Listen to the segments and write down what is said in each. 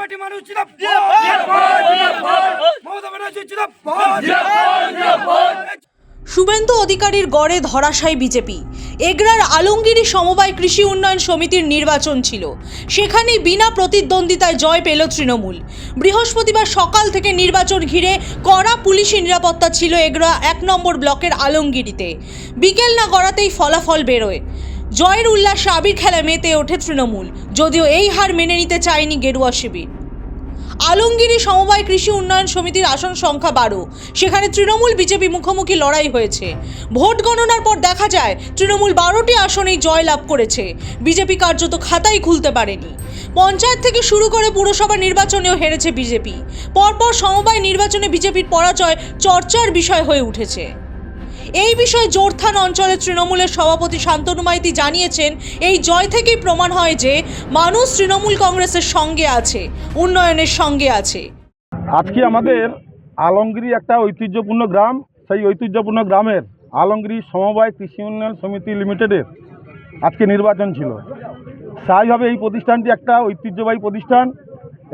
মাটি মানুষ ছিল মমতা ব্যানার্জি ছিল। শুভেন্দু অধিকারীর গড়ে ধরাশায়ী বিজেপি। এগরার আলমগিরি সমবায় কৃষি উন্নয়ন সমিতির নির্বাচন ছিল, সেখানেই বিনা প্রতিদ্বন্দ্বিতায় জয় পেল তৃণমূল। বৃহস্পতিবার সকাল থেকে নির্বাচন ঘিরে কড়া পুলিশি নিরাপত্তা ছিল এগরা 1 নম্বর ব্লকের আলমগিরিতে। বিকেল না গড়াতেই ফলাফল বেরোয়। জয়ের উল্লাসে আবির খেলায় মেতে ওঠে তৃণমূল, যদিও এই হার মেনে নিতে চায়নি গেরুয়া শিবির। আলমগিরি সমবায় কৃষি উন্নয়ন সমিতির আসন সংখ্যা 12, সেখানে তৃণমূল বিজেপি মুখোমুখি লড়াই হয়েছে। ভোট গণনার পর দেখা যায় তৃণমূল 12টি আসনেই জয় লাভ করেছে, বিজেপি কার্যত খাতাই খুলতে পারেনি। পঞ্চায়েত থেকে শুরু করে পুরসভা নির্বাচনেও হেরেছে বিজেপি। পরপর সমবায় নির্বাচনে বিজেপির পরাজয় চর্চার বিষয় হয়ে উঠেছে। এই বিষয়ে জোরথান অঞ্চলের তৃণমূলের সভাপতি শান্তনু মাইতি জানিয়েছেন, এই জয় থেকেই প্রমাণ হয় যে মানুষ তৃণমূল কংগ্রেসের সঙ্গে আছে, উন্নয়নের সঙ্গে আছে। আজকে আমাদের আলমগিরি একটা ঐতিহ্যপূর্ণ গ্রাম, সেই ঐতিহ্যপূর্ণ গ্রামের আলমগিরি সমবায় কৃষি উন্নয়ন সমিতি লিমিটেডের আজকে নির্বাচন ছিল। স্বাভাবিকভাবে এই প্রতিষ্ঠানটি একটা ঐতিহ্যবাহী প্রতিষ্ঠান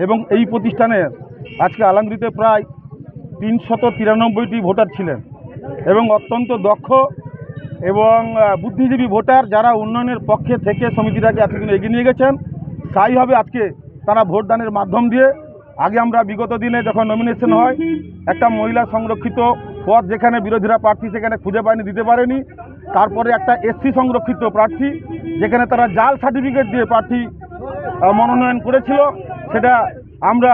এবং এই প্রতিষ্ঠানের আজকে আলমগিরিতে প্রায় 393টি ভোটার ছিলেন এবং অত্যন্ত দক্ষ এবং বুদ্ধিজীবী ভোটার, যারা উন্নয়নের পক্ষে থেকে সমিতিটাকে এতদিন এগিয়ে নিয়ে গেছেন। স্থায়ীভাবে আজকে তারা ভোটদানের মাধ্যম দিয়ে, আগে আমরা বিগত দিনে যখন নমিনেশন হয় একটা মহিলা সংরক্ষিত পদ যেখানে বিরোধীরা প্রার্থী সেখানে খুঁজে পায়নি, দিতে পারেনি, তারপরে একটা এসসি সংরক্ষিত প্রার্থী যেখানে তারা জাল সার্টিফিকেট দিয়ে প্রার্থী মনোনয়ন করেছিল, সেটা আমরা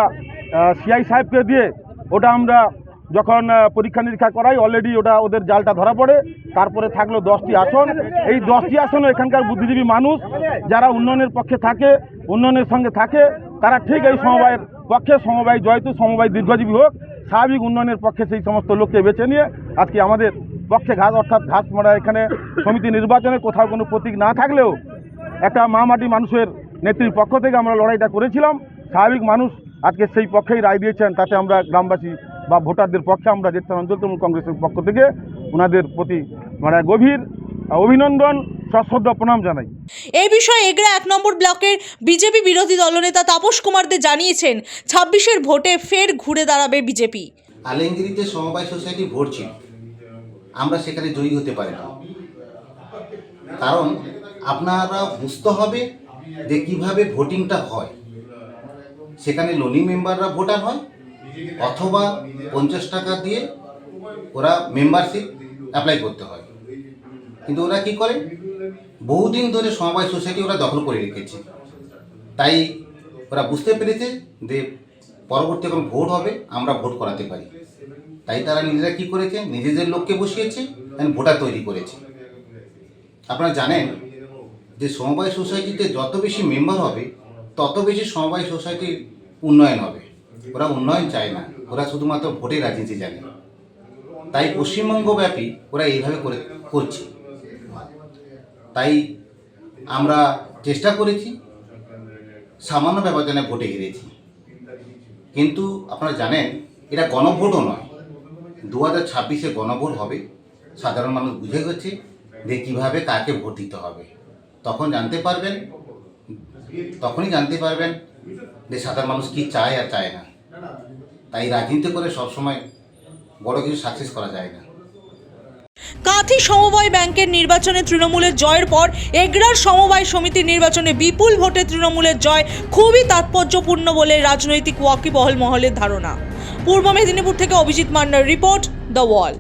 সিআই সাহেবকে দিয়ে ওটা আমরা যখন পরীক্ষা নিরীক্ষা করাই অলরেডি ওটা ওদের জালটা ধরা পড়ে। তারপরে থাকলো 10টি আসন। এই 10টি আসনও এখানকার বুদ্ধিজীবী মানুষ যারা উন্নয়নের পক্ষে থাকে, উন্নয়নের সঙ্গে থাকে, তারা ঠিক এই সমবায়ের পক্ষে, সমবায় জয়তু, সমবায় দীর্ঘজীবী হোক, স্বাভাবিক উন্নয়নের পক্ষে সেই সমস্ত লোককে বেছে নিয়ে আজকে আমাদের পক্ষে ঘাস, অর্থাৎ ঘাস মারা এখানে সমিতি নির্বাচনে কোথাও কোনো প্রতীক না থাকলেও একটা মাটি মানুষের নেত্রীর পক্ষ থেকে আমরা লড়াইটা করেছিলাম। স্বাভাবিক মানুষ আজকে সেই পক্ষেই রায় দিয়েছেন, তাতে আমরা গ্রামবাসী বা ভোটারদের পক্ষে আমরা জেঠথা অঞ্চল তৃণমূল কংগ্রেসের পক্ষ থেকে ওনাদের প্রতি গভীর অভিনন্দন, সশ্রদ্ধ প্রণাম জানাই। এই বিষয়ে এগরা 1 নম্বর ব্লকের বিজেপি বিরোধী দলনেতা তাপস কুমার দে জানিয়েছেন, 26-এর ভোটে ফের ঘুরে দাঁড়াবে বিজেপি। আলমগিরিতে সমবায় সোসাইটি ভোট ছিল, আমরা সেখানে জয়ী হতে পারি না। কারণ আপনারা বুঝতে হবে যে কীভাবে ভোটিংটা হয়। সেখানে লোনি মেম্বাররা ভোটার হয় অথবা 50 টাকা দিয়ে ওরা মেম্বারশিপ অ্যাপ্লাই করতে হয়। কিন্তু ওরা কি করে, বহুদিন ধরে সমবায় সোসাইটি ওরা দখল করে রেখেছে। তাই ওরা বুঝতে পেরেছে যে পরবর্তী যখন ভোট হবে আমরা ভোট করাতে পারি। তাই তারা নিজেরা কি করেছে, নিজেদের লোককে বসিয়েছে, ভোটার তৈরি করেছে। আপনারা জানেন যে সমবায় সোসাইটিতে যত বেশি মেম্বার হবে তত বেশি সমবায় সোসাইটির উন্নয়ন হবে। ওরা উন্নয়ন চায় না, ওরা শুধুমাত্র ভোটের রাজনীতি জানে। তাই পশ্চিমবঙ্গব্যাপী ওরা এইভাবে করছে। তাই আমরা চেষ্টা করেছি, সামান্য ব্যবধানে ভোটে হেরেছি। কিন্তু আপনারা জানেন এটা গণভোটও নয়, 2026-এ গণভোট হবে। সাধারণ মানুষ বুঝে গেছে যে কীভাবে কাকে ভোট দিতে হবে। তখনই জানতে পারবেন যে সাধারণ মানুষ কি চায় আর চায় না। তাই রাজনীতি করে সবসময় বড় কিছু সাকসেস করা যায় না। কাঁথি সমবায় ব্যাংকের নির্বাচনে তৃণমূলের জয়ের পর এগরার সমবায় সমিতির নির্বাচনে বিপুল ভোটে তৃণমূলের জয় খুবই তাৎপর্যপূর্ণ বলে রাজনৈতিক ওয়াকিবহল মহলের ধারণা। পূর্ব মেদিনীপুর থেকে অভিজিৎ মান্নার রিপোর্ট, দ্য ওয়াল।